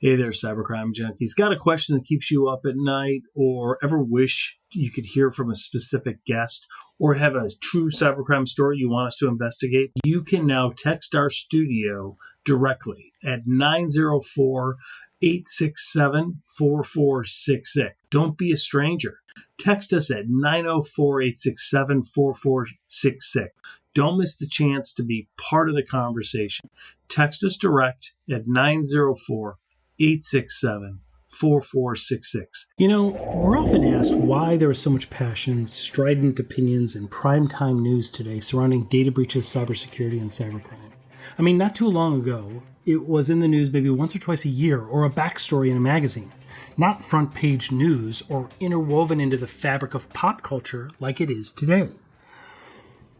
Hey there, cybercrime junkies. Got a question that keeps you up at night, or ever wish you could hear from a specific guest, or have a true cybercrime story you want us to investigate? You can now text our studio directly at 904-867-4466. Don't be a stranger. Text us at 904-867-4466. Don't miss the chance to be part of the conversation. Text us direct at 904-867-4466. You know, we're often asked why there is so much passion, strident opinions, and primetime news today surrounding data breaches, cybersecurity, and cybercrime. I mean, not too long ago, it was in the news maybe once or twice a year, or a backstory in a magazine. Not front page news or interwoven into the fabric of pop culture like it is today.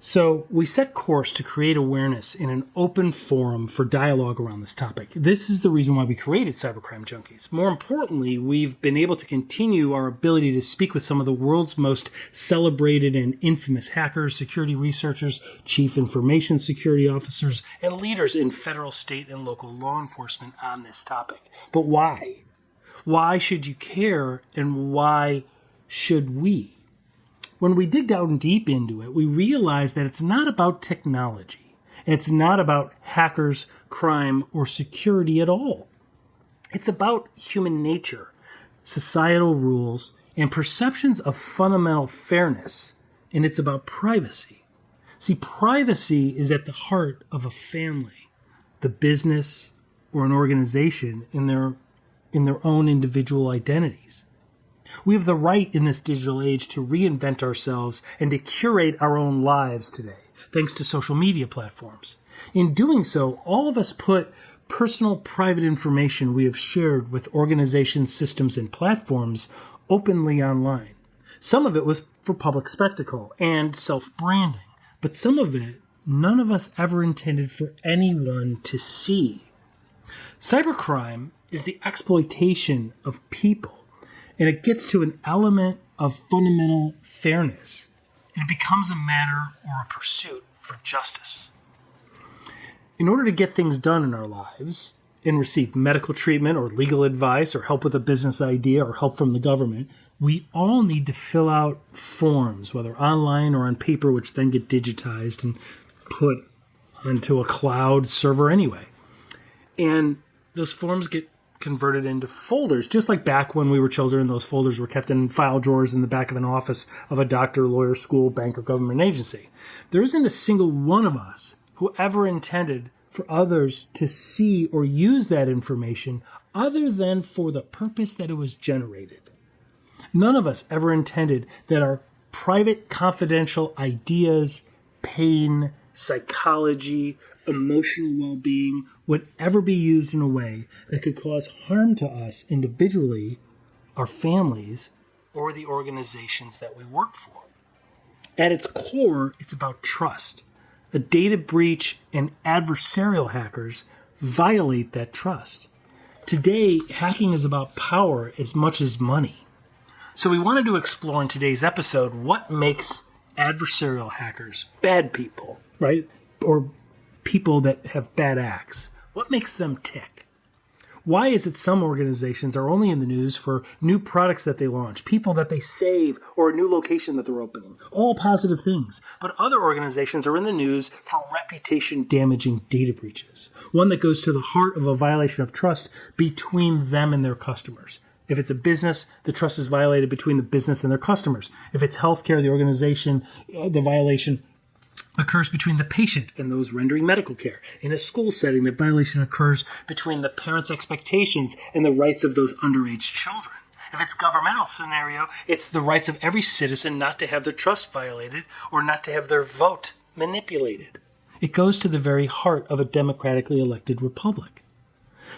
So we set course to create awareness in an open forum for dialogue around this topic. This is the reason why we created Cybercrime Junkies. More importantly, we've been able to continue our ability to speak with some of the world's most celebrated and infamous hackers, security researchers, chief information security officers, and leaders in federal, state, and local law enforcement on this topic. But why? Why should you care, and why should we? When we dig down deep into it, we realize that it's not about technology. It's not about hackers, crime, or security at all. It's about human nature, societal rules, and perceptions of fundamental fairness. And it's about privacy. See, privacy is at the heart of a family, the business, or an organization in their own individual identities. We have the right in this digital age to reinvent ourselves and to curate our own lives today, thanks to social media platforms. In doing so, all of us put personal, private information we have shared with organizations, systems, and platforms openly online. Some of it was for public spectacle and self-branding, but some of it, none of us ever intended for anyone to see. Cybercrime is the exploitation of people. And it gets to an element of fundamental fairness. It becomes a matter or a pursuit for justice. In order to get things done in our lives and receive medical treatment or legal advice or help with a business idea or help from the government, we all need to fill out forms, whether online or on paper, which then get digitized and put onto a cloud server anyway. And those forms get converted into folders, just like back when we were children. Those folders were kept in file drawers in the back of an office of a doctor, lawyer, school, bank, or government agency. There isn't a single one of us who ever intended for others to see or use that information other than for the purpose that it was generated. None of us ever intended that our private, confidential ideas, pain, psychology, emotional well-being would ever be used in a way that could cause harm to us individually, our families, or the organizations that we work for. At its core, it's about trust. A data breach and adversarial hackers violate that trust. Today, hacking is about power as much as money. So we wanted to explore in today's episode what makes adversarial hackers bad people, right? Or people that have bad acts. What makes them tick? Why is it some organizations are only in the news for new products that they launch, people that they save, or a new location that they're opening? All positive things. But other organizations are in the news for reputation-damaging data breaches. One that goes to the heart of a violation of trust between them and their customers. If it's a business, the trust is violated between the business and their customers. If it's healthcare, the organization, the violation occurs between the patient and those rendering medical care. In a school setting, the violation occurs between the parents' expectations and the rights of those underage children. If it's a governmental scenario, it's the rights of every citizen not to have their trust violated or not to have their vote manipulated. It goes to the very heart of a democratically elected republic.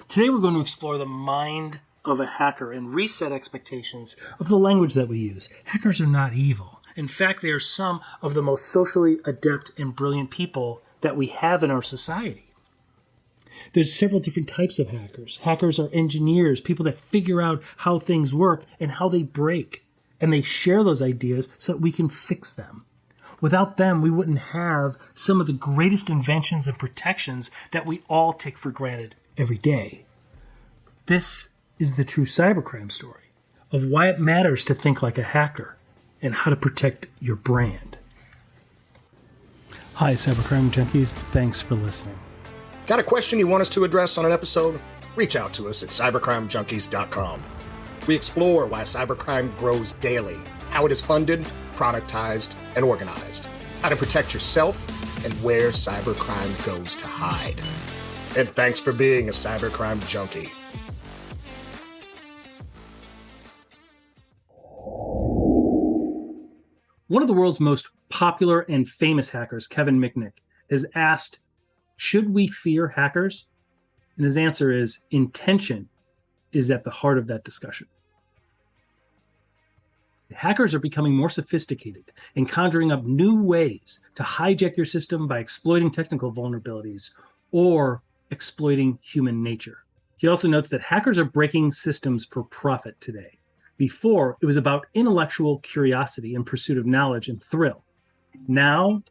Today we're going to explore the mind of a hacker and reset expectations of the language that we use. Hackers are not evil. In fact, they are some of the most socially adept and brilliant people that we have in our society. There's several different types of hackers. Hackers are engineers, people that figure out how things work and how they break. And they share those ideas so that we can fix them. Without them, we wouldn't have some of the greatest inventions and protections that we all take for granted every day. This is the true cybercrime story of why it matters to think like a hacker and how to protect your brand. Hi, Cybercrime Junkies. Thanks for listening. Got a question you want us to address on an episode? Reach out to us at cybercrimejunkies.com. We explore why cybercrime grows daily, how it is funded, productized, and organized, how to protect yourself, and where cybercrime goes to hide. And thanks for being a cybercrime junkie. One of the world's most popular and famous hackers, Kevin Mitnick, has asked, should we fear hackers? And his answer is, intention is at the heart of that discussion. Hackers are becoming more sophisticated and conjuring up new ways to hijack your system by exploiting technical vulnerabilities or exploiting human nature. He also notes that hackers are breaking systems for profit today. Before, it was about intellectual curiosity and pursuit of knowledge and thrill. Now,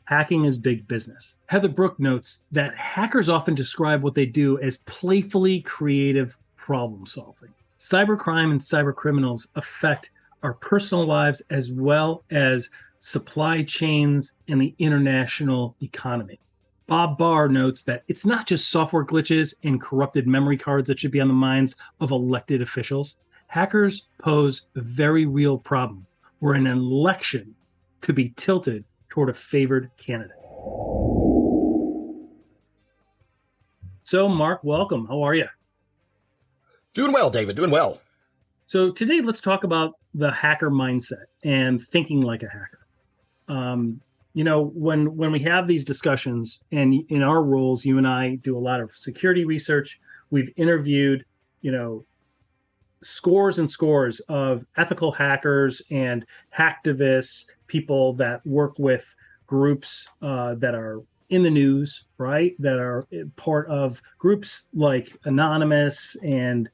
hacking is big business. Heather Brooke notes that hackers often describe what they do as playfully creative problem solving. Cybercrime and cybercriminals affect our personal lives as well as supply chains and the international economy. Bob Barr notes that it's not just software glitches and corrupted memory cards that should be on the minds of elected officials. Hackers pose a very real problem where an election could be tilted toward a favored candidate. So, Mark, welcome. How are you? Doing well, David. Doing well. So today, let's talk about the hacker mindset and thinking like a hacker. When we have these discussions, and in our roles, you and I do a lot of security research. We've interviewed, scores and scores of ethical hackers and hacktivists, people that work with groups that are in the news, right? That are part of groups like Anonymous and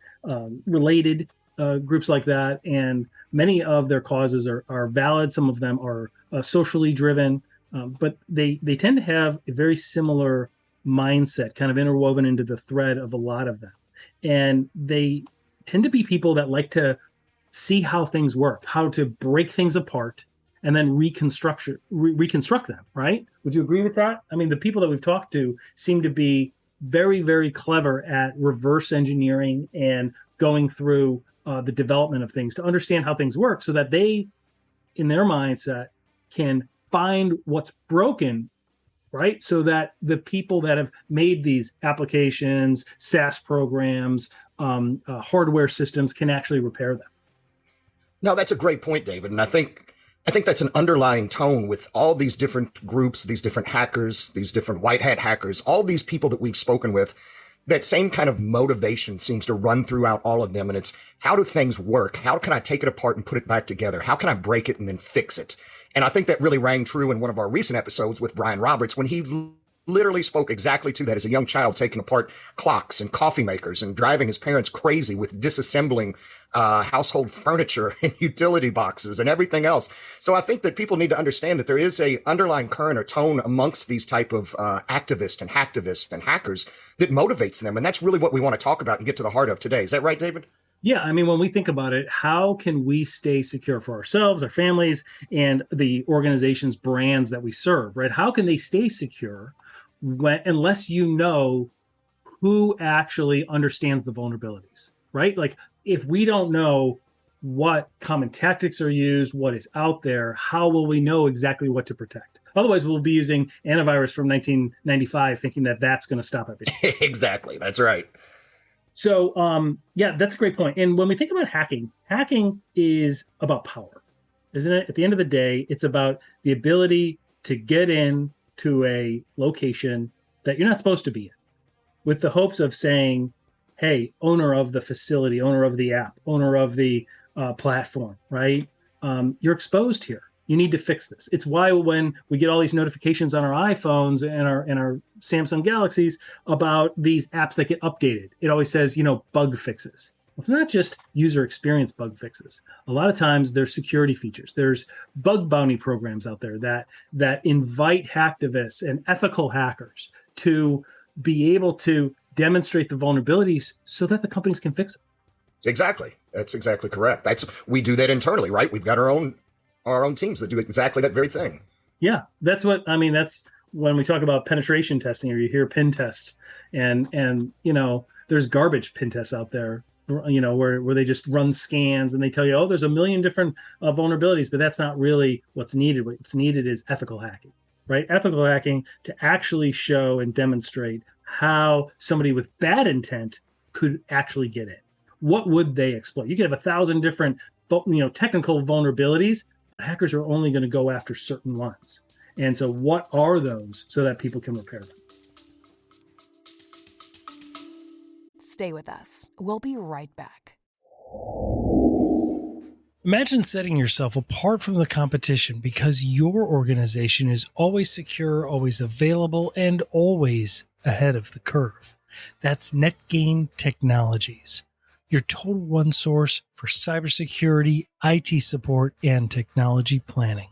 related groups like that. And many of their causes are valid. Some of them are socially driven, but they tend to have a very similar mindset kind of interwoven into the thread of a lot of them. And they tend to be people that like to see how things work, how to break things apart and then reconstruct them, right? Would you agree with that? I mean, the people that we've talked to seem to be very, very clever at reverse engineering and going through the development of things to understand how things work so that they, in their mindset, can find what's broken, right? So that the people that have made these applications, SaaS programs, hardware systems can actually repair them. No, that's a great point, David. And I think that's an underlying tone with all these different groups, these different hackers, these different white hat hackers, all these people that we've spoken with. That same kind of motivation seems to run throughout all of them. And it's, how do things work? How can I take it apart and put it back together? How can I break it and then fix it? And I think that really rang true in one of our recent episodes with Brian Roberts when he literally spoke exactly to that as a young child, taking apart clocks and coffee makers and driving his parents crazy with disassembling household furniture and utility boxes and everything else. So I think that people need to understand that there is a underlying current or tone amongst these type of activists and hacktivists and hackers that motivates them. And that's really what we want to talk about and get to the heart of today. Is that right, David? Yeah, I mean, when we think about it, how can we stay secure for ourselves, our families, and the organization's brands that we serve, right? How can they stay secure unless you know who actually understands the vulnerabilities, right? Like, if we don't know what common tactics are used, what is out there, how will we know exactly what to protect? Otherwise, we'll be using antivirus from 1995 thinking that that's going to stop everything. Exactly. That's right. So, that's a great point. And when we think about hacking is about power, isn't it? At the end of the day, it's about the ability to get in to a location that you're not supposed to be in with the hopes of saying, hey, owner of the facility, owner of the app, owner of the platform, right? You're exposed here. You need to fix this. It's why when we get all these notifications on our iPhones and our Samsung Galaxies about these apps that get updated, it always says, bug fixes. It's not just user experience bug fixes. A lot of times there's security features. There's bug bounty programs out there that invite hacktivists and ethical hackers to be able to demonstrate the vulnerabilities so that the companies can fix them. Exactly. That's exactly correct. We do that internally, right? We've got our own teams that do exactly that very thing. Yeah, that's when we talk about penetration testing, or you hear pin tests, and there's garbage pin tests out there, where they just run scans and they tell you, oh, there's a million different vulnerabilities, but that's not really what's needed. What's needed is ethical hacking, right? Ethical hacking to actually show and demonstrate how somebody with bad intent could actually get in. What would they exploit? You could have 1,000 different, technical vulnerabilities. Hackers are only going to go after certain ones. And so what are those so that people can repair them? Stay with us. We'll be right back. Imagine setting yourself apart from the competition because your organization is always secure, always available, and always ahead of the curve. That's NetGain Technologies, your total one source for cybersecurity, IT support, and technology planning.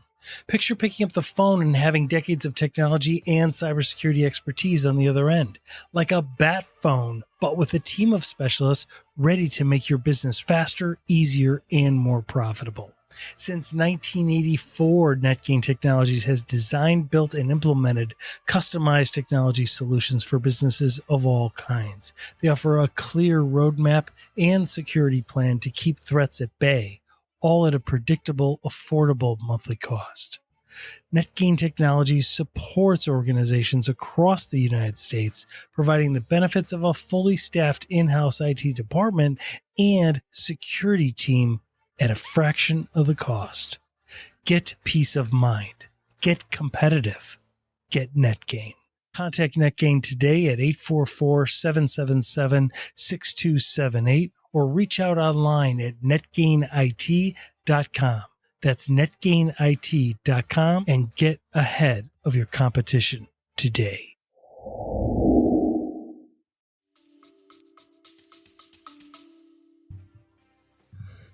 Picture picking up the phone and having decades of technology and cybersecurity expertise on the other end, like a bat phone, but with a team of specialists ready to make your business faster, easier, and more profitable. Since 1984, NetGain Technologies has designed, built, and implemented customized technology solutions for businesses of all kinds. They offer a clear roadmap and security plan to keep threats at bay, all at a predictable, affordable monthly cost. NetGain Technologies supports organizations across the United States, providing the benefits of a fully staffed in-house IT department and security team at a fraction of the cost. Get peace of mind. Get competitive. Get NetGain. Contact NetGain today at 844-777-6278 or reach out online at netgainit.com. That's netgainit.com and get ahead of your competition today.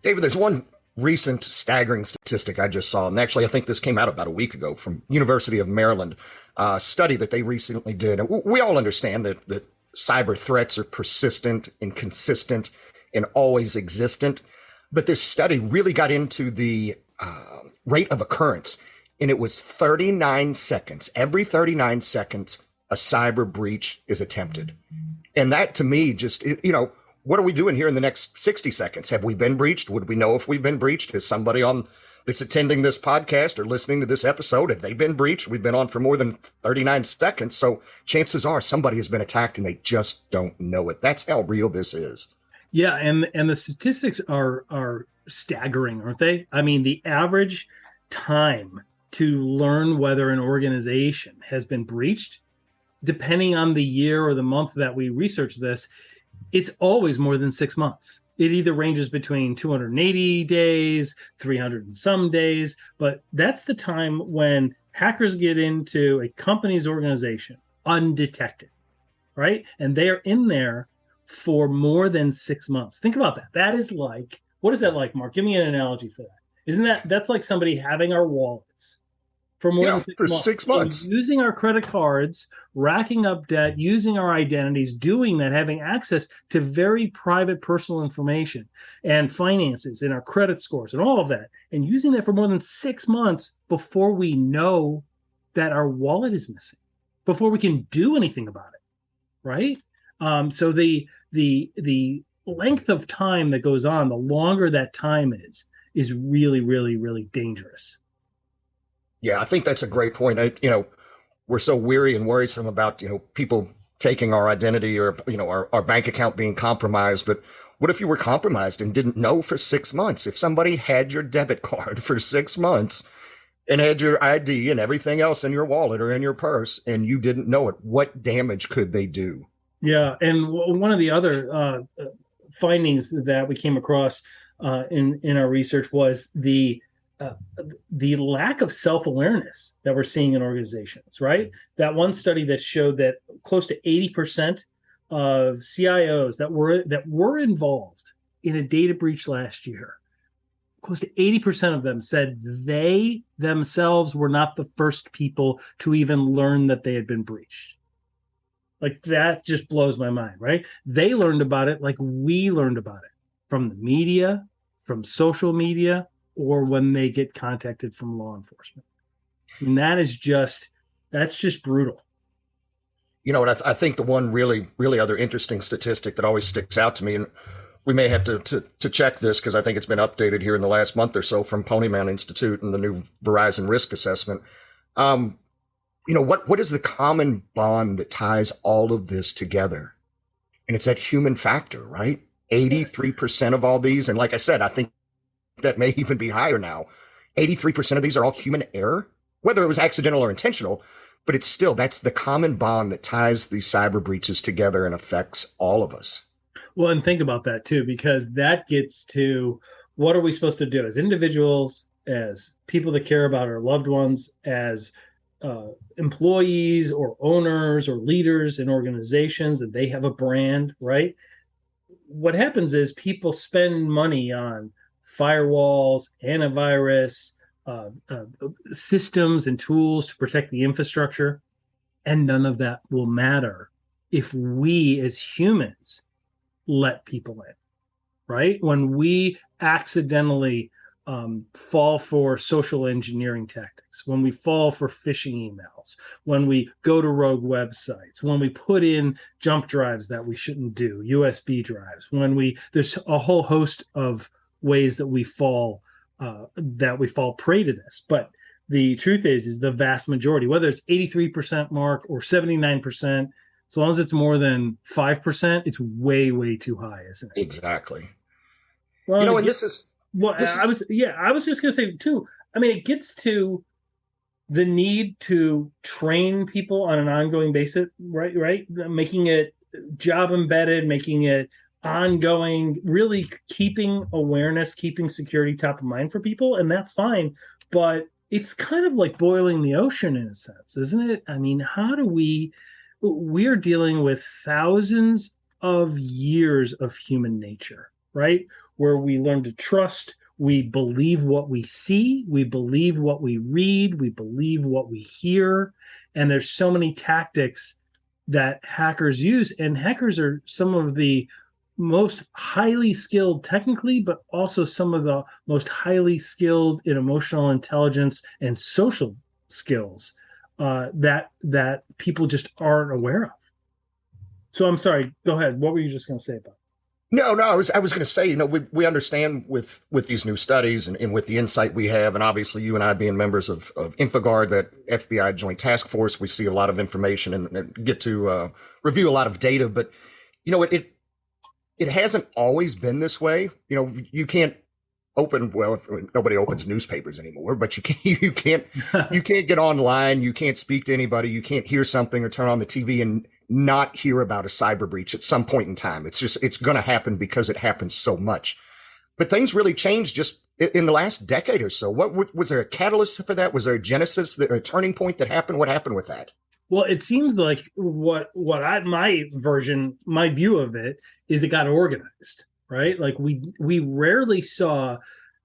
David, there's one recent staggering statistic I just saw, and actually I think this came out about a week ago from University of Maryland, a study that they recently did. And we all understand that cyber threats are persistent and consistent and always existent, but this study really got into the rate of occurrence, and it was 39 seconds. Every 39 seconds, a cyber breach is attempted. And that, to me, just, what are we doing here in the next 60 seconds? Have we been breached? Would we know if we've been breached? Is somebody that's attending this podcast or listening to this episode, have they been breached? We've been on for more than 39 seconds. So chances are somebody has been attacked and they just don't know it. That's how real this is. Yeah. And the statistics are staggering, aren't they? I mean, the average time to learn whether an organization has been breached, depending on the year or the month that we research this, it's always more than 6 months. It either ranges between 280 days, 300 and some days, but that's the time when hackers get into a company's organization undetected, right? And they are in there for more than 6 months. Think about that. That is like, what is that like, Mark? Give me an analogy for that. That's like somebody having our wallets for more than 6 months. 6 months. And using our credit cards, racking up debt, using our identities, doing that, having access to very private personal information and finances and our credit scores and all of that, and using that for more than 6 months before we know that our wallet is missing, before we can do anything about it, right? So the length of time that goes on, the longer that time is really, really, really dangerous. Yeah, I think that's a great point. We're so weary and worrisome about, people taking our identity or, our bank account being compromised. But what if you were compromised and didn't know for 6 months? If somebody had your debit card for 6 months and had your ID and everything else in your wallet or in your purse and you didn't know it, what damage could they do? Yeah. And one of the other findings that we came across in our research was the lack of self-awareness that we're seeing in organizations, right? That one study that showed that close to 80% of CIOs that were involved in a data breach last year, close to 80% of them said they themselves were not the first people to even learn that they had been breached. Like that just blows my mind, right? They learned about it like we learned about it from the media, from social media, or when they get contacted from law enforcement. And that's just brutal. And I think the one really other interesting statistic that always sticks out to me, and we may have to check this because I think it's been updated here in the last month or so from Ponyman Institute and the new Verizon risk assessment. What is the common bond that ties all of this together? And it's that human factor, right? 83% of all these, and like I said, I think that may even be higher now. 83% of these are all human error, whether it was accidental or intentional, but it's still, that's the common bond that ties these cyber breaches together and affects all of us. Well, and think about that too, because that gets to what are we supposed to do as individuals, as people that care about our loved ones, as employees or owners or leaders in organizations, and they have a brand, right? What happens is people spend money on firewalls, antivirus, systems and tools to protect the infrastructure, and none of that will matter if we as humans let people in, right? When we accidentally fall for social engineering tactics, when we fall for phishing emails, when we go to rogue websites, when we put in jump drives that we shouldn't do, USB drives, there's a whole host of ways that we fall prey to this. But the truth is the vast majority, whether it's 83% mark or 79%, as long as it's more than 5%, it's way, way too high, isn't it? Exactly. Well, and this is I was just going to say too. I mean, it gets to the need to train people on an ongoing basis, right? Making it job embedded, making it ongoing, really keeping awareness, keeping security top of mind for people, and that's fine. But it's kind of like boiling the ocean in a sense, isn't it? I mean, how do we're dealing with thousands of years of human nature, right? Where we learn to trust, we believe what we see, we believe what we read, we believe what we hear. And there's so many tactics that hackers use. And hackers are some of the most highly skilled technically, but also some of the most highly skilled in emotional intelligence and social skills that people just aren't aware of. So I'm sorry, go ahead. What were you just going to say about it? No, I was going to say, we understand with these new studies and with the insight we have, and obviously you and I being members of InfoGuard, that FBI Joint Task Force, we see a lot of information and get to review a lot of data. But it hasn't always been this way. You can't nobody opens newspapers anymore, but you can't get online, you can't speak to anybody, you can't hear something or turn on the TV and not hear about a cyber breach at some point in time. It's going to happen because it happens so much. But things really changed just in the last decade or so. What was there a catalyst for that? Was there a genesis, a turning point that happened? What happened with that? Well, it seems like my view of it is it got organized, right? Like we rarely saw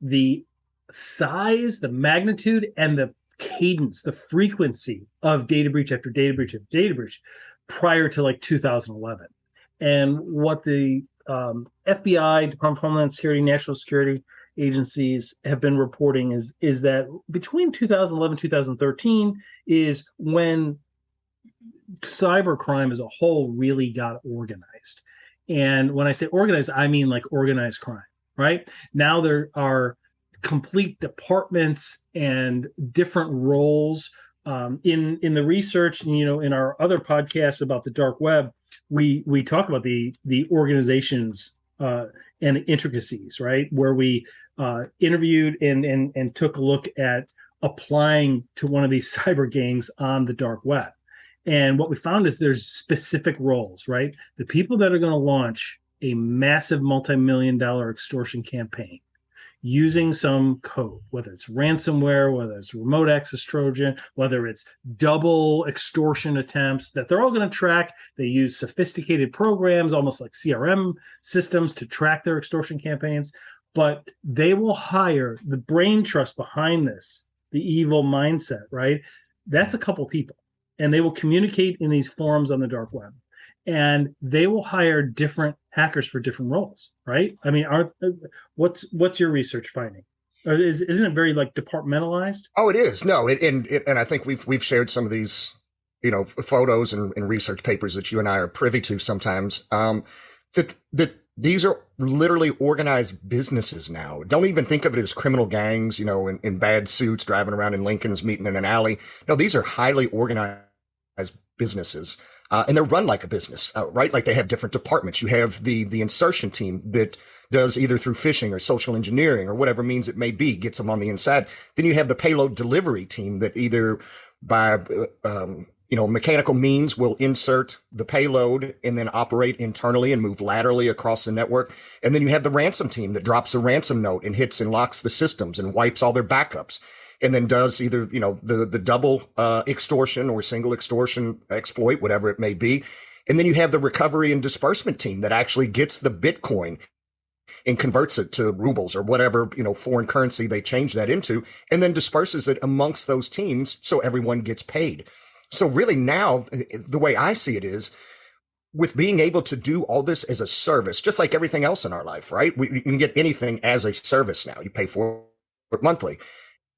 the size, the magnitude, and the cadence, the frequency of data breach after data breach after data breach prior to like 2011. And what the FBI, Department of Homeland Security, national security agencies have been reporting is that between 2011 2013 is when cybercrime as a whole really got organized. And when I say organized, I mean like organized crime, right? Now there are complete departments and different roles in the research. In our other podcasts about the dark web, we talk about the organizations and the intricacies, right? Where we interviewed and took a look at applying to one of these cyber gangs on the dark web. And what we found is there's specific roles, right? The people that are going to launch a massive multi-million-dollar extortion campaign using some code, whether it's ransomware, whether it's remote access Trojan, whether it's double extortion attempts, that they're all going to track. They use sophisticated programs, almost like CRM systems, to track their extortion campaigns. But they will hire the brain trust behind this, the evil mindset, right? That's a couple people. And they will communicate in these forums on the dark web. and they will hire different hackers for different roles, right? I mean, what's your research finding? Or isn't it very like departmentalized? Oh, it is. No, and I think we've shared some of these, photos and research papers that you and I are privy to sometimes. That these are literally organized businesses now. Don't even think of it as criminal gangs, in bad suits driving around in Lincolns, meeting in an alley. No, these are highly organized businesses. And they're run like a business, right? Like they have different departments. You have the insertion team that does either through phishing or social engineering or whatever means it may be, gets them on the inside. Then you have the payload delivery team that either by mechanical means will insert the payload and then operate internally and move laterally across the network. And then you have the ransom team that drops a ransom note and hits and locks the systems and wipes all their backups. And then does either, the double extortion or single extortion exploit, whatever it may be. And then you have the recovery and disbursement team that actually gets the Bitcoin and converts it to rubles or whatever, foreign currency they change that into, and then disperses it amongst those teams so everyone gets paid. So really now, the way I see it is, with being able to do all this as a service, just like everything else in our life, right? You can get anything as a service now. You pay for it monthly.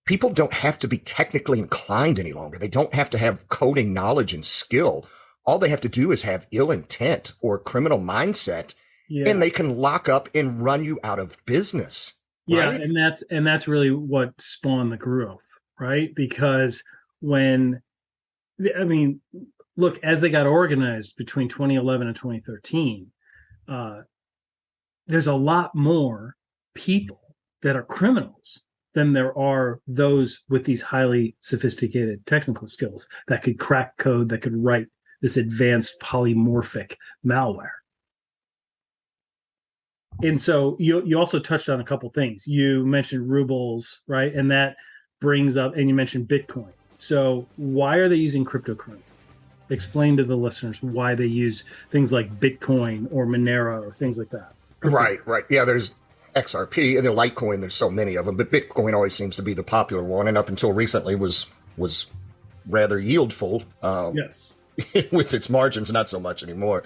People don't have to be technically inclined any longer. They don't have to have coding knowledge and skill. All they have to do is have ill intent or criminal mindset, and they can lock up and run you out of business. Yeah, right? and that's really what spawned the growth, right? Because look, as they got organized between 2011 and 2013, there's a lot more people that are criminals than there are those with these highly sophisticated technical skills that could crack code, that could write this advanced polymorphic malware. And so you also touched on a couple things. You mentioned rubles, right? And that brings up, and you mentioned Bitcoin. So why are they using cryptocurrency? Explain to the listeners why they use things like Bitcoin or Monero or things like that. Right. Yeah, there's XRP and the Litecoin. There's so many of them, but Bitcoin always seems to be the popular one, and up until recently was rather yieldful. Yes, with its margins, not so much anymore.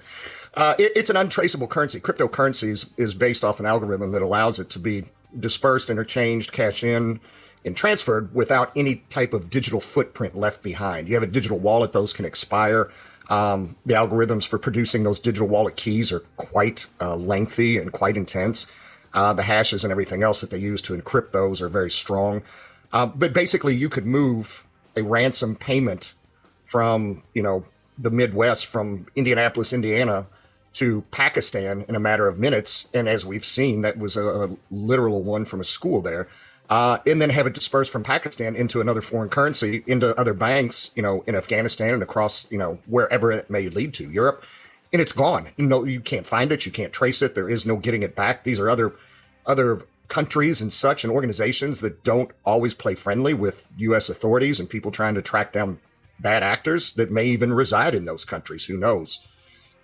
It's an untraceable currency. Cryptocurrency is based off an algorithm that allows it to be dispersed, interchanged, cashed in, and transferred without any type of digital footprint left behind. You have a digital wallet; those can expire. The algorithms for producing those digital wallet keys are quite lengthy and quite intense. The hashes and everything else that they use to encrypt those are very strong. But basically, you could move a ransom payment from, the Midwest, from Indianapolis, Indiana, to Pakistan in a matter of minutes. And as we've seen, that was a literal one from a school there. And then have it dispersed from Pakistan into another foreign currency, into other banks, in Afghanistan and across, wherever it may lead to, Europe. And it's gone. You can't find it. You can't trace it. There is no getting it back. These are other countries and such, and organizations that don't always play friendly with U.S. authorities and people trying to track down bad actors that may even reside in those countries. Who knows?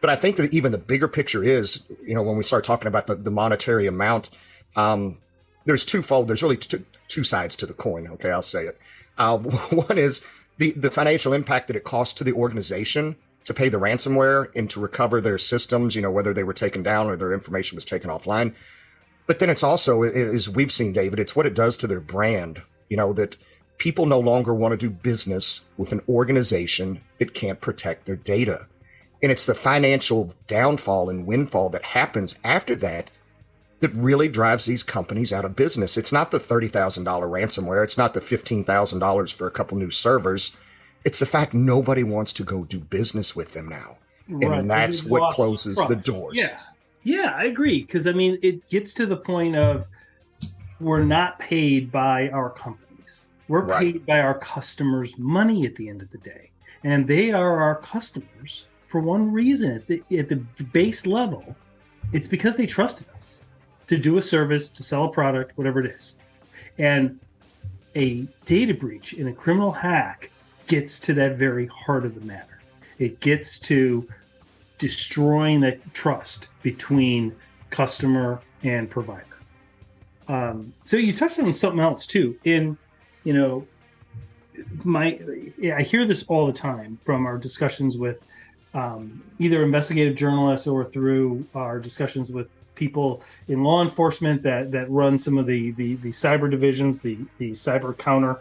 But I think that even the bigger picture is, when we start talking about the monetary amount, there's twofold. There's really two sides to the coin. Okay, I'll say it. One is the financial impact that it costs to the organization to pay the ransomware and to recover their systems, whether they were taken down or their information was taken offline. But then it's also, as we've seen, David, it's what it does to their brand, that people no longer want to do business with an organization that can't protect their data. And it's the financial downfall and windfall that happens after that really drives these companies out of business. It's not the $30,000 ransomware. It's not the $15,000 for a couple new servers. It's the fact nobody wants to go do business with them now. Right. And that's what closes the doors. Yeah, I agree. Because, it gets to the point of we're not paid by our companies. We're paid by our customers' money at the end of the day. And they are our customers for one reason. At the base level, it's because they trusted us to do a service, to sell a product, whatever it is. And a data breach in a criminal hack gets to that very heart of the matter. It gets to destroying that trust between customer and provider. So you touched on something else too. I hear this all the time from our discussions with either investigative journalists or through our discussions with people in law enforcement that run some of the cyber divisions, the cyber counter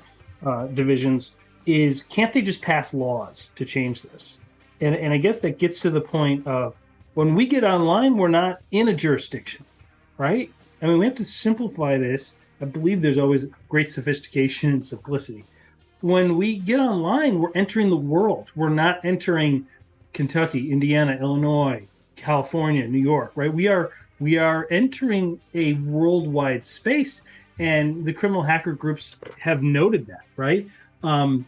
divisions, is can't they just pass laws to change this? And I guess that gets to the point of when we get online, we're not in a jurisdiction, right? I mean, we have to simplify this. I believe there's always great sophistication and simplicity. When we get online, we're entering the world. We're not entering Kentucky, Indiana, Illinois, California, New York, right? We are entering a worldwide space, and the criminal hacker groups have noted that, right? Ken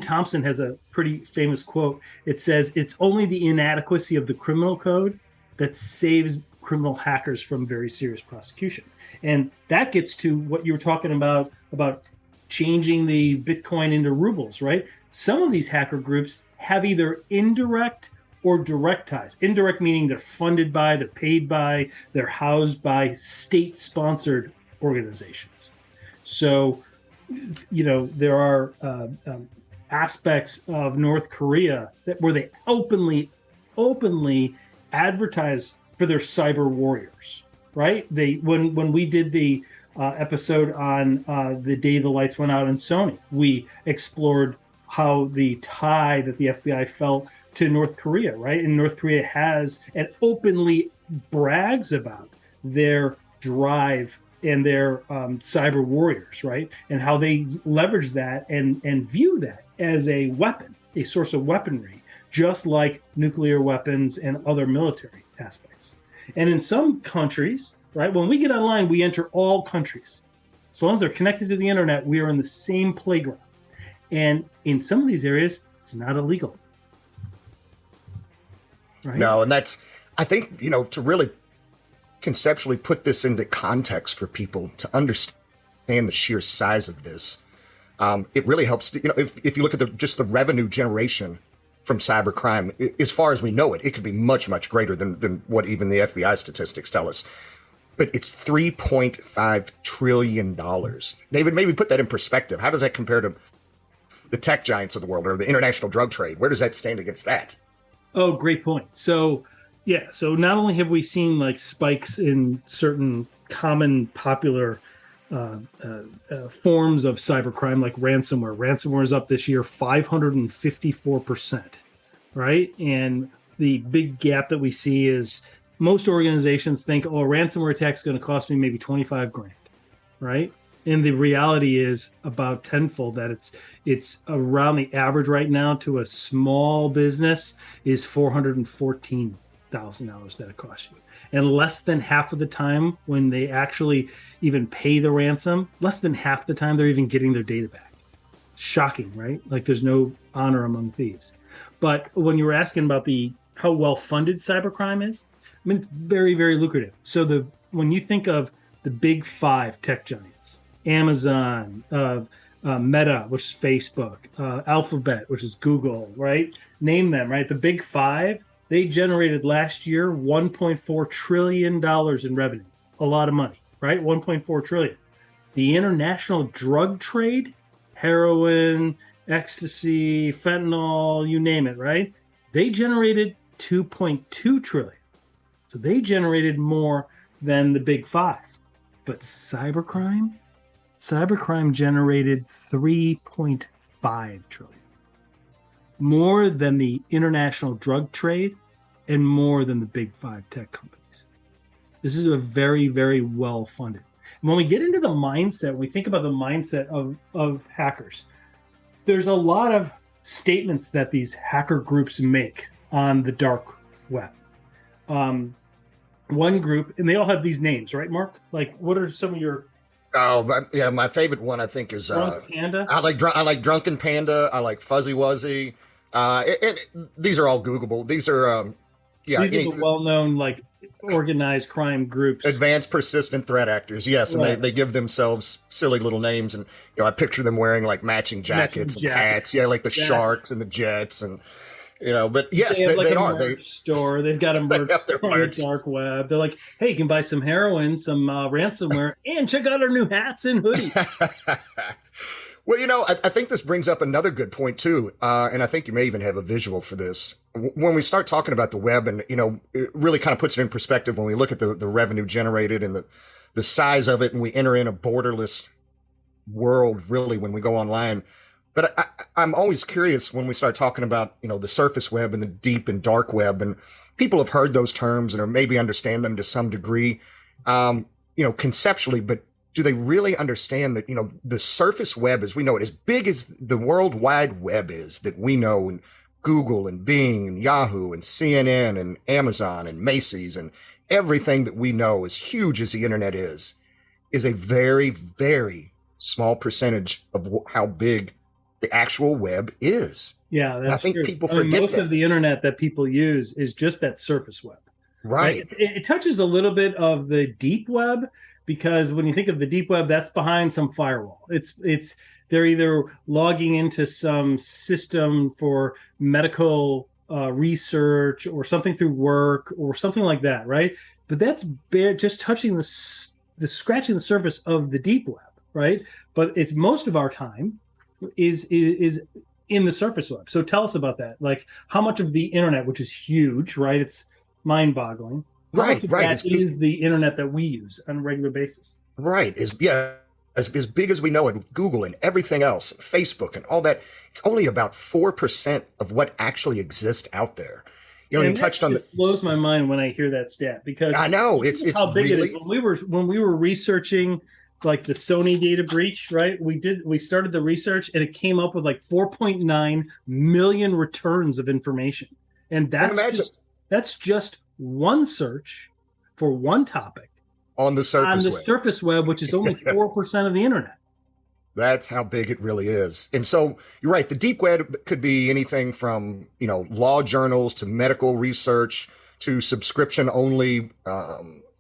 Thompson has a pretty famous quote. It says, "It's only the inadequacy of the criminal code that saves criminal hackers from very serious prosecution." And that gets to what you were talking about changing the Bitcoin into rubles, right? Some of these hacker groups have either indirect or direct ties. Indirect meaning they're funded by, they're paid by, they're housed by state-sponsored organizations. So, there are aspects of North Korea where they openly advertise for their cyber warriors, right? When we did the episode on the day the lights went out in Sony, we explored how the tie that the FBI felt to North Korea, right? And North Korea has and openly brags about their drive and their cyber warriors, right? And how they leverage that and view that as a weapon, a source of weaponry, just like nuclear weapons and other military aspects. And in some countries, right, when we get online, we enter all countries. So long as they're connected to the internet, we are in the same playground. And in some of these areas, it's not illegal. Right? No, and that's, I think, to really conceptually put this into context for people to understand the sheer size of this, it really helps. If you look at just the revenue generation from cybercrime, as far as we know it could be much, much greater than what even the FBI statistics tell us. But it's $3.5 trillion. David, maybe put that in perspective. How does that compare to the tech giants of the world or the international drug trade? Where does that stand against that? Oh, great point. So not only have we seen like spikes in certain common popular forms of cybercrime like ransomware. Ransomware is up this year 554%, right? And the big gap that we see is most organizations think, a ransomware attack is going to cost me maybe 25 grand, right? And the reality is about tenfold that it's around the average right now to a small business is $414,000 that it costs you. And less than half of the time when they actually even pay the ransom, less than half the time they're even getting their data back. Shocking, right? Like there's no honor among thieves. But when you were asking about how well funded cybercrime is, I mean, it's very, very lucrative. So when you think of the big five tech giants, Amazon, Meta, which is Facebook, Alphabet, which is Google, right? Name them, right? The big five, they generated last year $1.4 trillion in revenue. A lot of money, right? $1.4 trillion. The international drug trade, heroin, ecstasy, fentanyl, you name it, right? They generated $2.2 trillion. So they generated more than the big five. But cybercrime generated $3.5 trillion. More than the international drug trade and more than the big five tech companies. This is a very, very well funded. And when we get into the mindset, we think about the mindset of hackers, there's a lot of statements that these hacker groups make on the dark web. One group, and they all have these names, right, Mark? Like, what are some of your... Oh, yeah, my favorite one, I think, is... Panda? I like Drunken Panda. I like Fuzzy Wuzzy. These are all Googleable. These are... These are the well-known, like, organized crime groups. Advanced persistent threat actors, yes. And right. they give themselves silly little names. And, I picture them wearing, like, matching jackets and hats. Yeah, like the Sharks and the Jets and... but yes, they are. They store. They've got a merch store on the dark web. They're like, hey, you can buy some heroin, some ransomware, and check out our new hats and hoodies. Well, I think this brings up another good point too, and I think you may even have a visual for this. When we start talking about the web, and it really kind of puts it in perspective when we look at the revenue generated and the size of it, and we enter in a borderless world, really, when we go online. But I'm always curious when we start talking about the surface web and the deep and dark web, and people have heard those terms and or maybe understand them to some degree, conceptually, but do they really understand that, the surface web as we know it, as big as the World Wide Web is that we know, and Google and Bing and Yahoo and CNN and Amazon and Macy's and everything that we know, as huge as the internet is a very, very small percentage of how big the actual web is. Yeah, that's I think true. people forget most that. of the internet that people use is just that surface web. Right. It touches a little bit of the deep web, because when you think of the deep web, that's behind some firewall. It's they're either logging into some system for medical research or something through work or something like that, right? But that's just touching the scratching the surface of the deep web, right? But it's most of our time is in the surface web. So tell us about that. Like, how much of the internet, which is huge, right? It's mind-boggling. Right. That is the internet that we use on a regular basis. Right. As big as we know it, Google and everything else, Facebook and all that, it's only about 4% of what actually exists out there. You touched on it blows my mind when I hear that stat, because I know it's how big really... it is. When we were researching like the Sony data breach, right? We started the research and it came up with like 4.9 million returns of information. And that's just one search for one topic on the surface web, which is only 4% of the internet. That's how big it really is. And so you're right. The deep web could be anything from, law journals to medical research to subscription only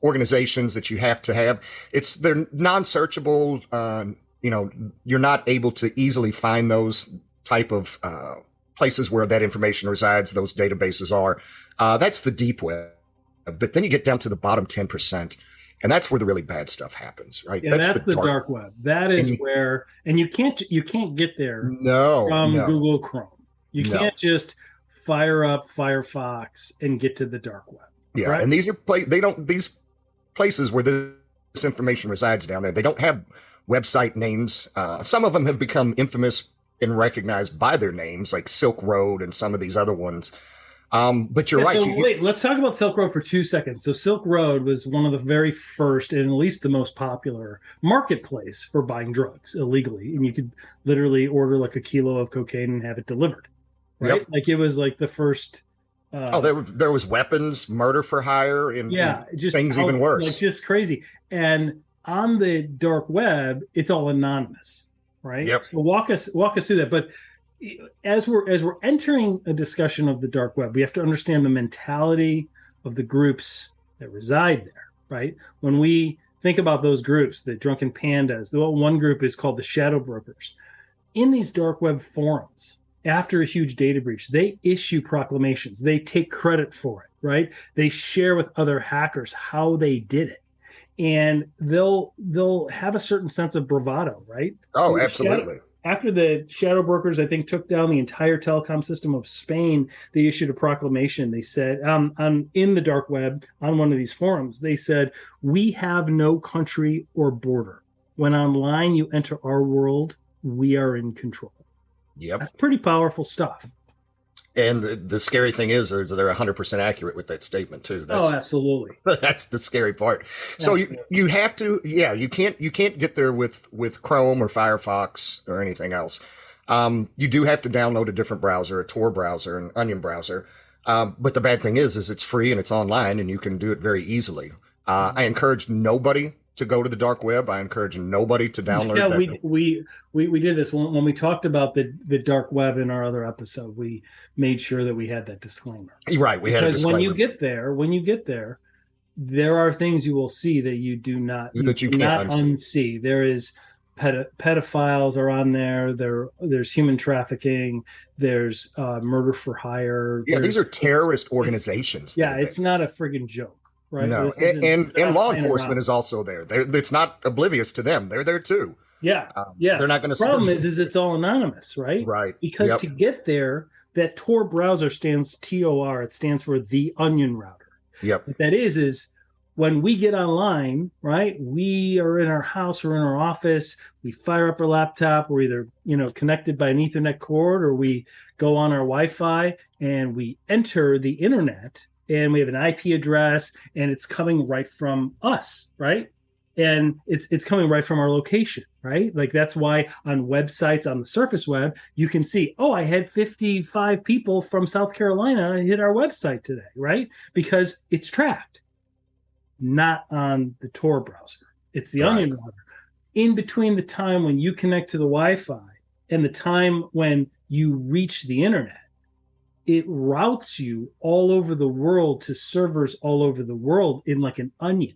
organizations that you have to have. They're non-searchable. You're not able to easily find those type of places where that information resides. Those databases are. That's the deep web. But then you get down to the bottom 10%, and that's where the really bad stuff happens, right? Yeah, that's the dark web. That is where, and you can't get there from Google Chrome. You can't just fire up Firefox and get to the dark web. Yeah, right? And these places where this information resides down there, they don't have website names. Some of them have become infamous and recognized by their names, like Silk Road and some of these other ones. But you're right. Wait, let's talk about Silk Road for 2 seconds. So Silk Road was one of the very first and at least the most popular marketplace for buying drugs illegally. And you could literally order like a kilo of cocaine and have it delivered, right? Yep. Like it was like the first. There was weapons, murder for hire, and just things even worse. Like just crazy. And on the dark web, it's all anonymous, right? Yep. So walk us through that. But as we're entering a discussion of the dark web, we have to understand the mentality of the groups that reside there, right? When we think about those groups, the drunken pandas, one group is called the shadow brokers. In these dark web forums, after a huge data breach, they issue proclamations. They take credit for it, right? They share with other hackers how they did it. And they'll have a certain sense of bravado, right? Oh, absolutely. After the shadow brokers, I think, took down the entire telecom system of Spain, they issued a proclamation. They said, in the dark web, on one of these forums, they said, "We have no country or border. When online you enter our world, we are in control." Yep. That's pretty powerful stuff. And the scary thing is they're 100% accurate with that statement too. Absolutely. That's the scary part. So you have to, you can't get there with Chrome or Firefox or anything else. You do have to download a different browser, a Tor browser, an Onion browser. But the bad thing is it's free and it's online and you can do it very easily. I encourage nobody to go to the dark web. I encourage nobody to download. Yeah, we did this when we talked about the dark web in our other episode. We made sure that we had that disclaimer. Right, we had a disclaimer. When you get there, there are things you will see that you do not unsee. There is pedophiles are on there. There's human trafficking. There's murder for hire. Yeah, these are terrorist organizations. It's not a friggin' joke. Right. No, and law enforcement is also there. It's not oblivious to them. They're there too. Yeah, yeah. They're not going The to problem is it's all anonymous, right? right. Because Yep. to get there, that Tor browser stands TOR. It stands for the onion router. Yep. What that is when we get online, right? We are in our house or in our office. We fire up our laptop. We're either connected by an Ethernet cord, or we go on our Wi-Fi and we enter the internet, and we have an IP address, and it's coming right from us, right? And it's coming right from our location, right? Like that's why on websites on the surface web you can see, oh, I had 55 people from South Carolina hit our website today, right? Because it's tracked. Not on the Tor browser. It's the Right. onion router. In between the time when you connect to the Wi-Fi and the time when you reach the internet, it routes you all over the world to servers all over the world in like an onion.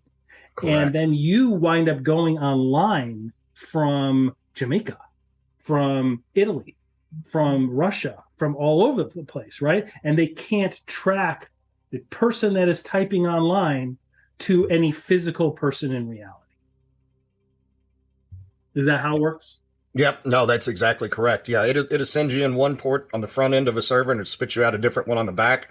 Correct. And then you wind up going online from Jamaica, from Italy, from Russia, from all over the place, right? And they can't track the person that is typing online to any physical person in reality. Is that how it works? Yep. No, that's exactly correct. Yeah, it'll send you in one port on the front end of a server, and it spits you out a different one on the back,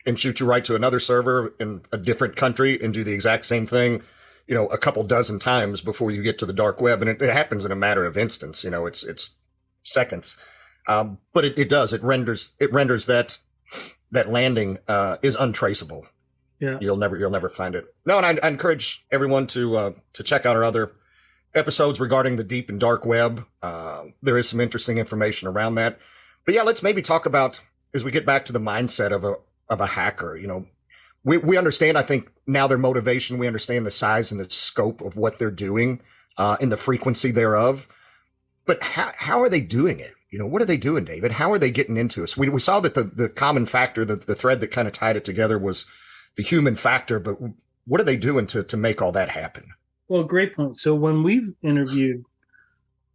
and shoot you right to another server in a different country, and do the exact same thing, a couple dozen times before you get to the dark web. And it happens in a matter of instance. It's seconds. But it does. It renders that landing is untraceable. Yeah. You'll never find it. No, and I encourage everyone to check out our other episodes regarding the deep and dark web. There is some interesting information around that. But yeah, let's maybe talk about, as we get back to the mindset of a hacker. We understand, I think, now their motivation. We understand the size and the scope of what they're doing, and the frequency thereof. But how are they doing it? What are they doing, David? How are they getting into us? We saw that the common factor, the thread that kind of tied it together, was the human factor. But what are they doing to make all that happen? Well, great point. So when we've interviewed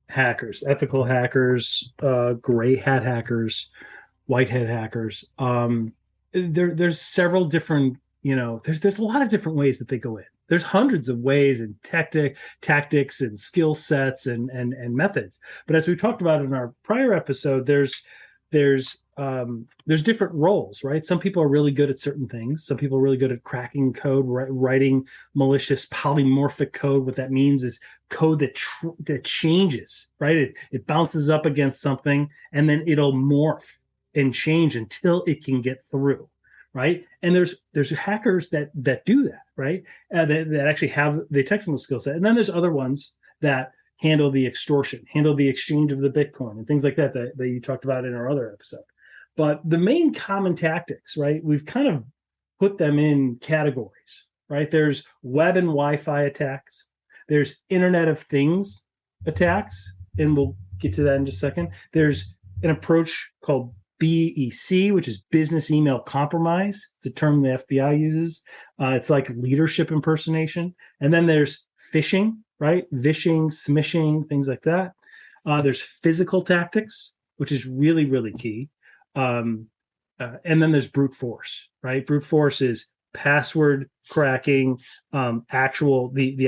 hackers, ethical hackers, gray hat hackers, white hat hackers, there's several different, there's a lot of different ways that they go in. There's hundreds of ways and tactics and skill sets and methods. But as we talked about in our prior episode, there's different roles, right? Some people are really good at certain things. Some people are really good at cracking code, writing malicious polymorphic code. What that means is code that changes, right? It bounces up against something and then it'll morph and change until it can get through, right? And there's hackers that do that, right? That actually have the technical skill set. And then there's other ones that handle the extortion, handle the exchange of the Bitcoin and things like that you talked about in our other episode. But the main common tactics, right, we've kind of put them in categories, right? There's web and Wi-Fi attacks. There's Internet of Things attacks, and we'll get to that in just a second. There's an approach called BEC, which is business email compromise. It's a term the FBI uses. It's like leadership impersonation. And then there's phishing, right? Vishing, smishing, things like that. There's physical tactics, which is really, really key. And then there's brute force, right? Brute force is password cracking, the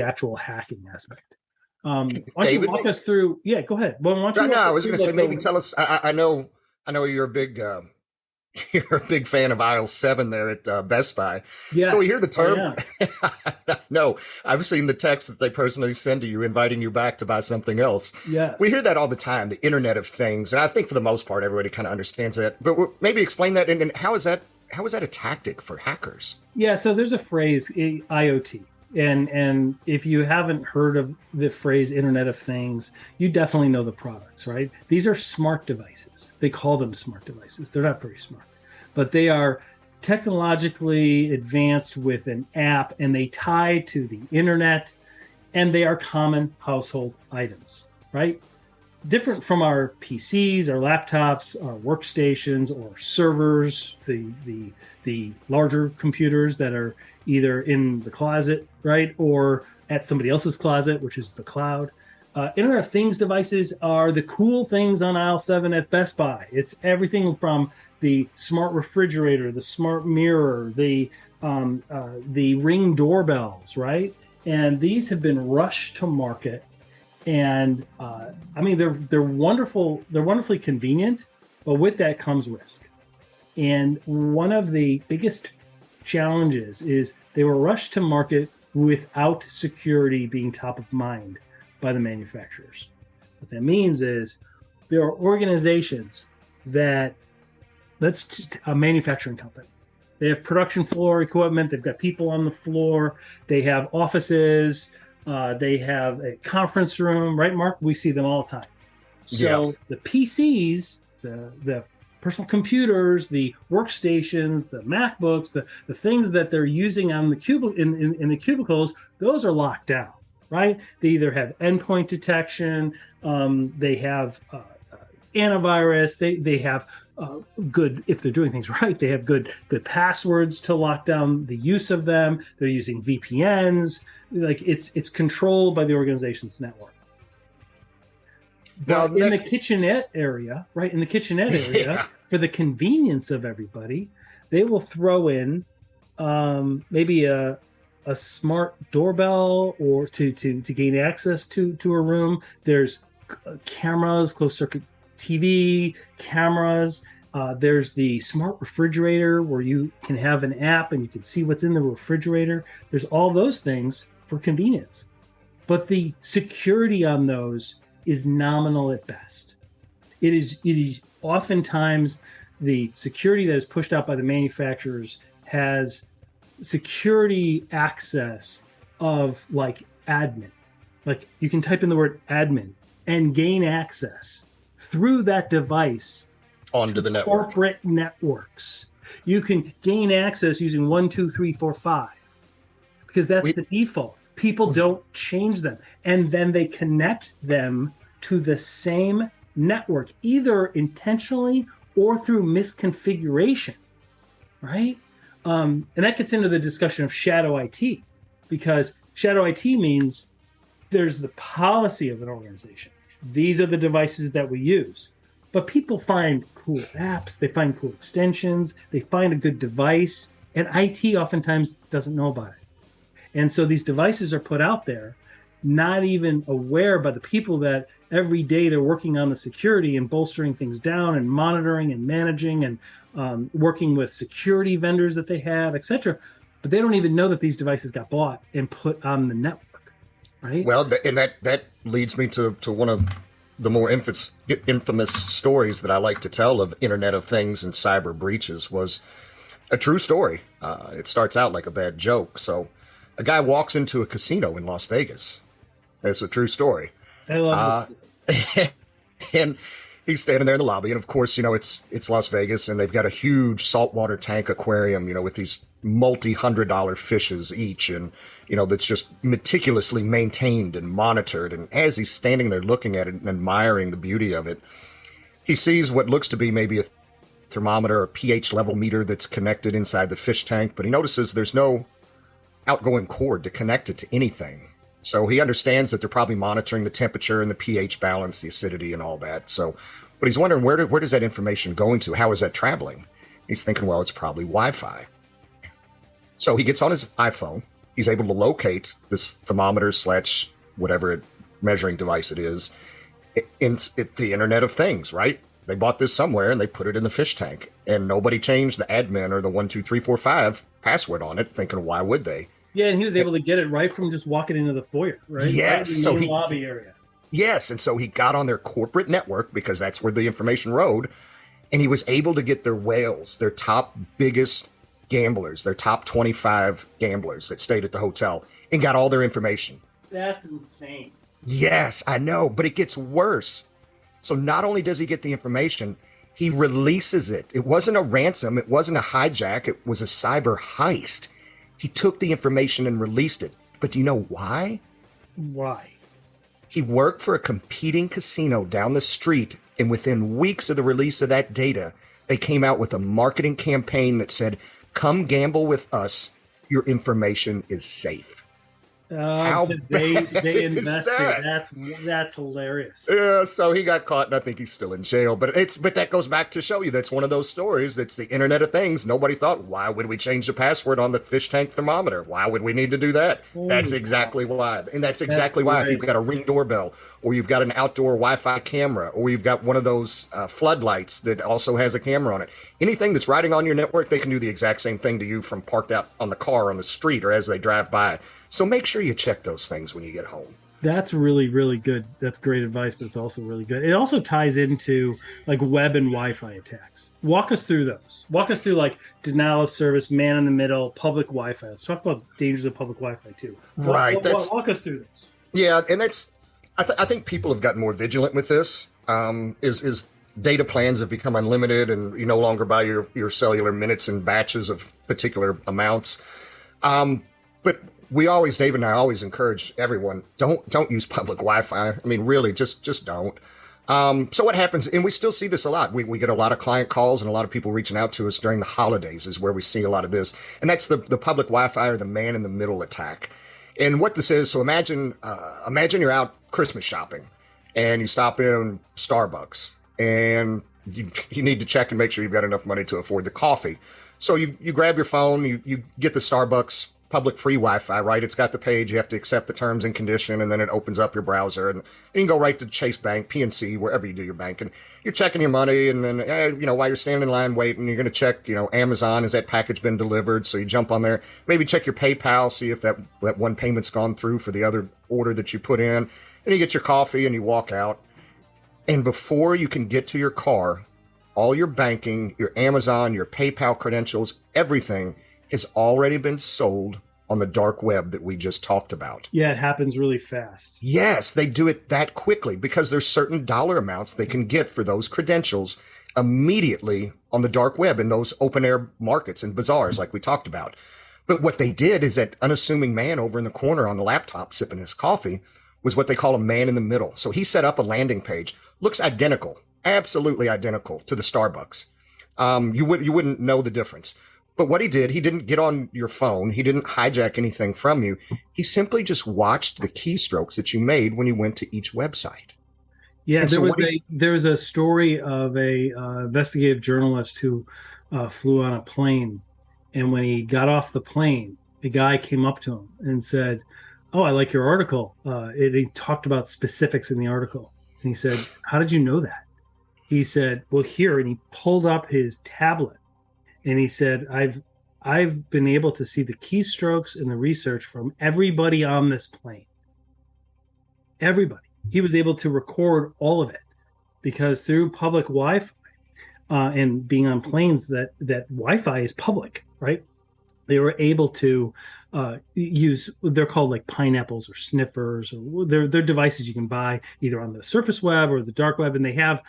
actual hacking aspect. Why don't you walk us through? Yeah, go ahead. Well, I was going to say, maybe tell us. I know you're a big fan of aisle 7 there at Best Buy. Yes, so we hear the term. No, I've seen the text that they personally send to you inviting you back to buy something else. Yes. We hear that all the time, the Internet of Things. And I think for the most part, everybody kind of understands that. But maybe explain that. And how is that a tactic for hackers? Yeah, so there's a phrase, IoT. And if you haven't heard of the phrase Internet of Things, you definitely know the products, right? These are smart devices. They call them smart devices. They're not very smart, but they are technologically advanced with an app, and they tie to the internet, and they are common household items, right? Different from our PCs, our laptops, our workstations, or servers, the larger computers that are either in the closet, right, or at somebody else's closet, which is the cloud. Internet of Things devices are the cool things on aisle 7 at Best Buy. It's everything from the smart refrigerator, the smart mirror, the Ring doorbells, right? And these have been rushed to market, And I mean, they're wonderful. They're wonderfully convenient, but with that comes risk. And one of the biggest challenges is they were rushed to market without security being top of mind by the manufacturers. What that means is there are organizations that, a manufacturing company. They have production floor equipment. They've got people on the floor. They have offices. They have a conference room, right, Mark? We see them all the time. So the PCs, the personal computers, the workstations, the MacBooks, the things that they're using on the in the cubicles, those are locked down, right? They either have endpoint detection, they have antivirus, they have good, if they're doing things right, they have good passwords to lock down the use of them. They're using VPNs. Like it's controlled by the organization's network. Now, in the kitchenette area, right? In the kitchenette area, for the convenience of everybody, they will throw in maybe a smart doorbell or to gain access to a room. There's cameras, closed circuit TV, cameras. There's the smart refrigerator where you can have an app and you can see what's in the refrigerator. There's all those things for convenience. But the security on those is nominal at best. It is oftentimes the security that is pushed out by the manufacturers has security access of like admin. Like you can type in the word admin and gain access through that device onto the network. Corporate networks. You can gain access using 1, 2, 3, 4, 5 because that's the default. People don't change them. And then they connect them to the same network, either intentionally or through misconfiguration, right? And that gets into the discussion of shadow IT, because shadow IT means there's the policy of an organization. These are the devices that we use. But people find cool apps, they find cool extensions, they find a good device, and IT oftentimes doesn't know about it. And so these devices are put out there, not even aware by the people that every day they're working on the security and bolstering things down and monitoring and managing and working with security vendors that they have, etc. But they don't even know that these devices got bought and put on the network, right? Well, and that leads me to one of the more infamous stories that I like to tell of Internet of Things and cyber breaches. Was a true story. It starts out like a bad joke. So a guy walks into a casino in Las Vegas. It's a true story. I love it. And he's standing there in the lobby. And of course, it's Las Vegas, and they've got a huge saltwater tank aquarium, with these multi-$100 fishes each. And, that's just meticulously maintained and monitored. And as he's standing there looking at it and admiring the beauty of it, he sees what looks to be maybe a thermometer or pH level meter that's connected inside the fish tank. But he notices there's no outgoing cord to connect it to anything. So he understands that they're probably monitoring the temperature and the pH balance, the acidity and all that. So, but he's wondering where does that information go into? How is that traveling? He's thinking, well, it's probably Wi-Fi. So he gets on his iPhone. He's able to locate this thermometer / whatever measuring device it is. It's the Internet of Things, right? They bought this somewhere and they put it in the fish tank, and nobody changed the admin or the 1, 2, 3, 4, 5 password on it, thinking, why would they? Yeah, and he was able to get it right from just walking into the foyer, right? Yes, right in the lobby area. Yes, and so he got on their corporate network because that's where the information rode, and he was able to get their whales, their top biggest gamblers, their top 25 gamblers that stayed at the hotel, and got all their information. That's insane. Yes, I know, but it gets worse. So not only does he get the information, he releases it. It wasn't a ransom. It wasn't a hijack. It was a cyber heist. He took the information and released it. But do you know why? Why? He worked for a competing casino down the street, and within weeks of the release of that data, they came out with a marketing campaign that said, "Come gamble with us. Your information is safe." How Because bad they is invested. that? That's hilarious. Yeah, so he got caught, and I think he's still in jail. But that goes back to show you that's one of those stories. That's the Internet of Things. Nobody thought, why would we change the password on the fish tank thermometer? Why would we need to do that? That's exactly why, and that's exactly why. If you've got a Ring doorbell, or you've got an outdoor Wi-Fi camera, or you've got one of those floodlights that also has a camera on it, anything that's riding on your network, they can do the exact same thing to you from parked out on the car on the street or as they drive by. So make sure you check those things when you get home. That's really, really good. That's great advice, but it's also really good. It also ties into like web and Wi-Fi attacks. Walk us through those. Walk us through like denial of service, man in the middle, public Wi-Fi. Let's talk about dangers of public Wi-Fi too. Right. Walk us through those. Yeah, and I think people have gotten more vigilant with this. Is data plans have become unlimited, and you no longer buy your cellular minutes in batches of particular amounts. But David and I always encourage everyone, don't use public Wi-Fi. I mean, really, just don't. So what happens, and we still see this a lot. We get a lot of client calls and a lot of people reaching out to us during the holidays is where we see a lot of this. And that's the public Wi-Fi or the man in the middle attack. And what this is, so imagine you're out Christmas shopping and you stop in Starbucks and you need to check and make sure you've got enough money to afford the coffee. So you grab your phone, you get the Starbucks public free Wi-Fi, right? It's got the page, you have to accept the terms and condition, and then it opens up your browser, and you can go right to Chase Bank, PNC, wherever you do your bank, and you're checking your money, and then, while you're standing in line waiting, you're going to check, Amazon, has that package been delivered? So you jump on there, maybe check your PayPal, see if that one payment's gone through for the other order that you put in, and you get your coffee and you walk out, and before you can get to your car, all your banking, your Amazon, your PayPal credentials, everything has already been sold on the dark web that we just talked about. Yeah, it happens really fast. Yes, they do it that quickly because there's certain dollar amounts they can get for those credentials immediately on the dark web in those open air markets and bazaars like we talked about. But what they did is that unassuming man over in the corner on the laptop sipping his coffee was what they call a man in the middle. So he set up a landing page, looks identical, absolutely identical to the Starbucks. You wouldn't know the difference. But what he did, he didn't get on your phone. He didn't hijack anything from you. He simply just watched the keystrokes that you made when you went to each website. Yeah, there was a story of a investigative journalist who flew on a plane, and when he got off the plane, a guy came up to him and said, "Oh, I like your article." He talked about specifics in the article, and he said, "How did you know that?" He said, "Well, here," and he pulled up his tablet. And he said, I've been able to see the keystrokes and the research from everybody on this plane. Everybody. He was able to record all of it because through public Wi-Fi and being on planes, that Wi-Fi is public, right? They were able to use, they're called like pineapples or sniffers, or they're devices you can buy either on the surface web or the dark web, and they have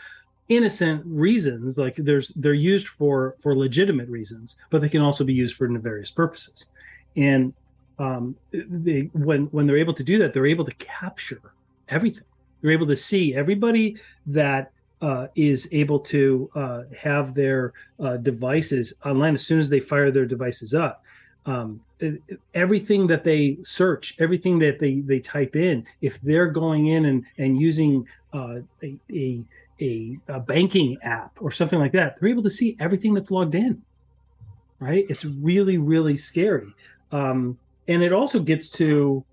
innocent reasons, like they're used for legitimate reasons, but they can also be used for nefarious purposes. And when they're able to do that, they're able to capture everything. They're able to see everybody that is able to have their devices online as soon as they fire their devices up. Everything that they search, everything that they type in, if they're going in and using a banking app or something like that, they're able to see everything that's logged in, right? It's really, really scary. And it also gets to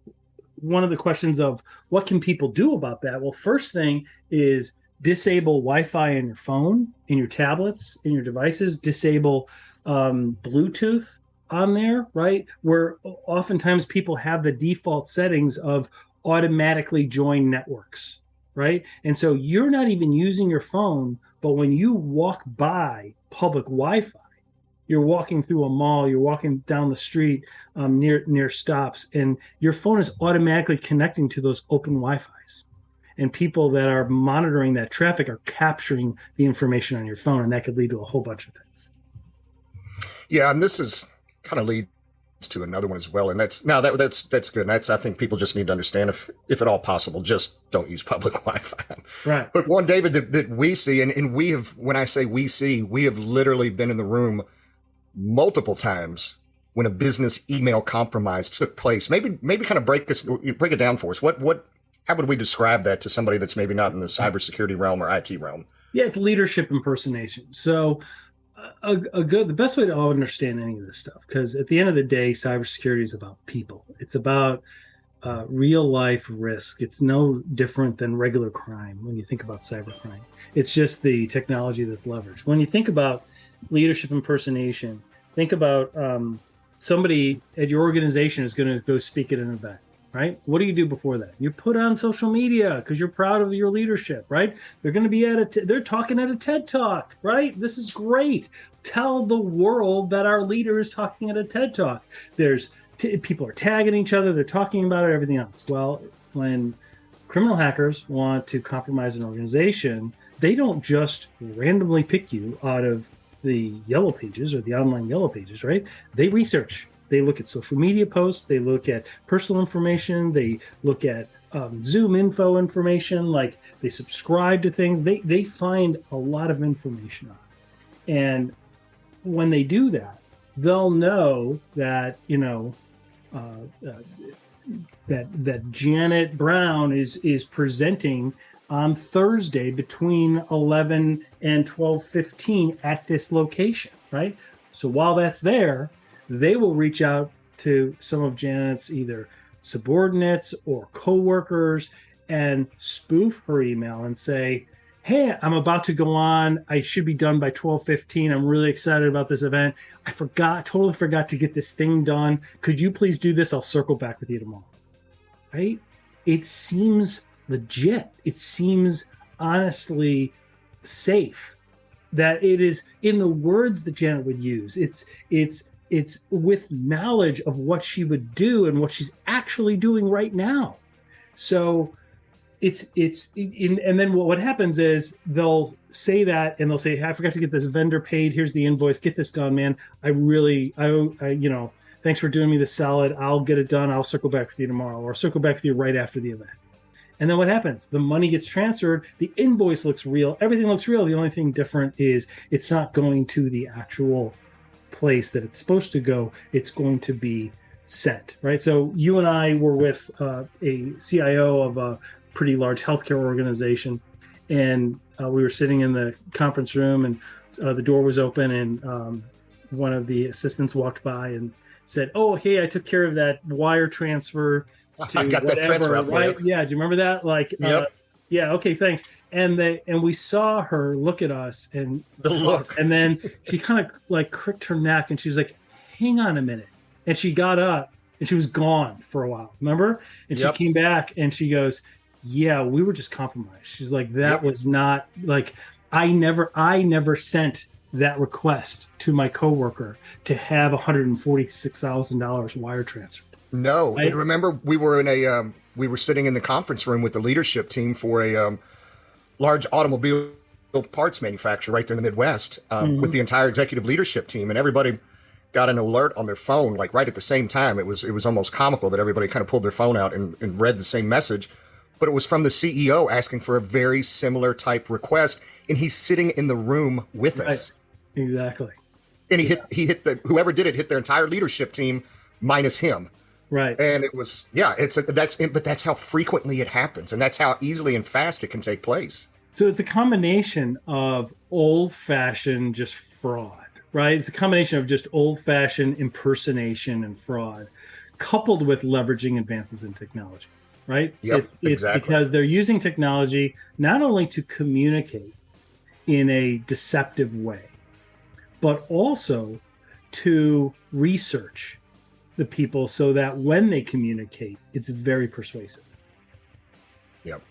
one of the questions of what can people do about that? Well, first thing is disable Wi-Fi in your phone, in your tablets, in your devices, disable Bluetooth on there, right? Where oftentimes people have the default settings of automatically join networks, right? And so you're not even using your phone, but when you walk by public Wi-Fi, you're walking through a mall, you're walking down the street near stops, and your phone is automatically connecting to those open Wi-Fis. And people that are monitoring that traffic are capturing the information on your phone, and that could lead to a whole bunch of things. Yeah, and this is kind of leads to another one as well, and that's good. And that's, I think people just need to understand, if at all possible, just don't use public Wi-Fi. Right. But one, David, that we see, and we have, when I say we see, we have literally been in the room multiple times when a business email compromise took place. Maybe kind of break it down for us. How would we describe that to somebody that's maybe not in the cybersecurity realm or IT realm? Yeah, it's leadership impersonation. So the best way to understand any of this stuff, because at the end of the day, cybersecurity is about people. It's about real life risk. It's no different than regular crime when you think about cybercrime. It's just the technology that's leveraged. When you think about leadership impersonation, think about somebody at your organization is going to go speak at an event, right? What do you do before that? You put on social media because you're proud of your leadership, right? They're going to be they're talking at a TED Talk, right? This is great. Tell the world that our leader is talking at a TED Talk. People are tagging each other. They're talking about it, everything else. Well, when criminal hackers want to compromise an organization, they don't just randomly pick you out of the yellow pages or the online yellow pages, right? They research. They look at social media posts. They look at personal information. They look at Zoom info information. Like they subscribe to things. They find a lot of information on it. And when they do that, they'll know that, that Janet Brown is presenting on Thursday between 11 and 12:15 at this location, right? So while that's there, they will reach out to some of Janet's either subordinates or coworkers and spoof her email and say, hey, I'm about to go on. I should be done by 12:15. I'm really excited about this event. Totally forgot to get this thing done. Could you please do this? I'll circle back with you tomorrow. Right? It seems legit. It seems honestly safe that it is in the words that Janet would use. It's with knowledge of what she would do and what she's actually doing right now. So and then what happens is they'll say that and they'll say, I forgot to get this vendor paid. Here's the invoice. Get this done, man. I thanks for doing me the solid. I'll get it done. I'll circle back with you tomorrow, or circle back with you right after the event. And then what happens? The money gets transferred. The invoice looks real. Everything looks real. The only thing different is it's not going to the actual place that it's supposed to go. It's going to be sent, right? So you and I were with a CIO of a pretty large healthcare organization, and we were sitting in the conference room, and the door was open, and one of the assistants walked by and said, "Oh, hey, I took care of that wire transfer to I got whatever." that transfer out for right? you. Yeah, do you remember that? Like, Yep. Yeah, okay, thanks. And we saw her look at us and The look. and then she kind of like cricked her neck, and she was like, "Hang on a minute," and she got up and she was gone for a while. Remember? And Yep. she came back and she goes, yeah, we were just compromised. She's like, that was not like, I never sent that request to my coworker to have $146,000 wire transferred. No. Right? And remember, we were sitting in the conference room with the leadership team for a large automobile parts manufacturer right there in the Midwest, with the entire executive leadership team, and everybody got an alert on their phone, like right at the same time. It was almost comical that everybody kind of pulled their phone out and read the same message. But it was from the CEO asking for a very similar type request, and he's sitting in the room with us. Right. Exactly. And he hit whoever did it hit their entire leadership team minus him. Right. And it was, but that's how frequently it happens, and that's how easily and fast it can take place. So it's a combination of old-fashioned just fraud, right? It's a combination of just old-fashioned impersonation and fraud, coupled with leveraging advances in technology. Right? Yep, it's exactly. Because they're using technology not only to communicate in a deceptive way, but also to research the people so that when they communicate, it's very persuasive. Yep.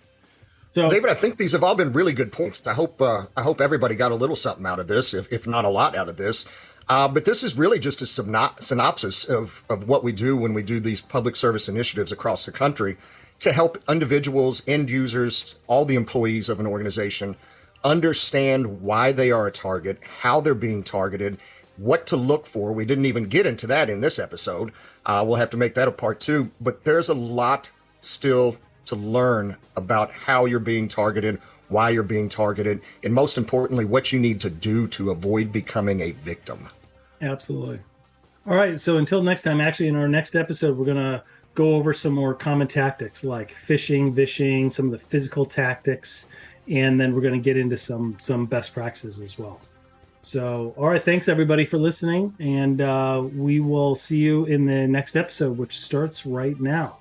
So, David, I think these have all been really good points. I hope everybody got a little something out of this, if not a lot out of this. But this is really just a synopsis of what we do when we do these public service initiatives across the country to help individuals, end users, all the employees of an organization understand why they are a target, how they're being targeted, what to look for. We didn't even get into that in this episode. We'll have to make that a part 2. But there's a lot still to learn about how you're being targeted, why you're being targeted, and most importantly, what you need to do to avoid becoming a victim. absolutely. All right, so until next time, actually, in our next episode, we're going to go over some more common tactics like phishing, vishing, some of the physical tactics, and then we're going to get into some best practices as well. So, all right, thanks everybody for listening, and we will see you in the next episode, which starts right now.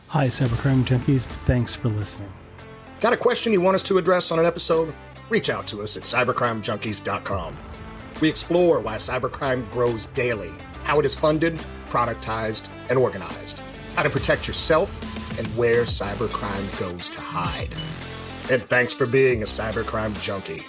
Hi, Cybercrime Junkies. Thanks for listening. Got a question you want us to address on an episode? Reach out to us at cybercrimejunkies.com. We explore why cybercrime grows daily, how it is funded, productized, and organized, how to protect yourself, and where cybercrime goes to hide. And thanks for being a cybercrime junkie.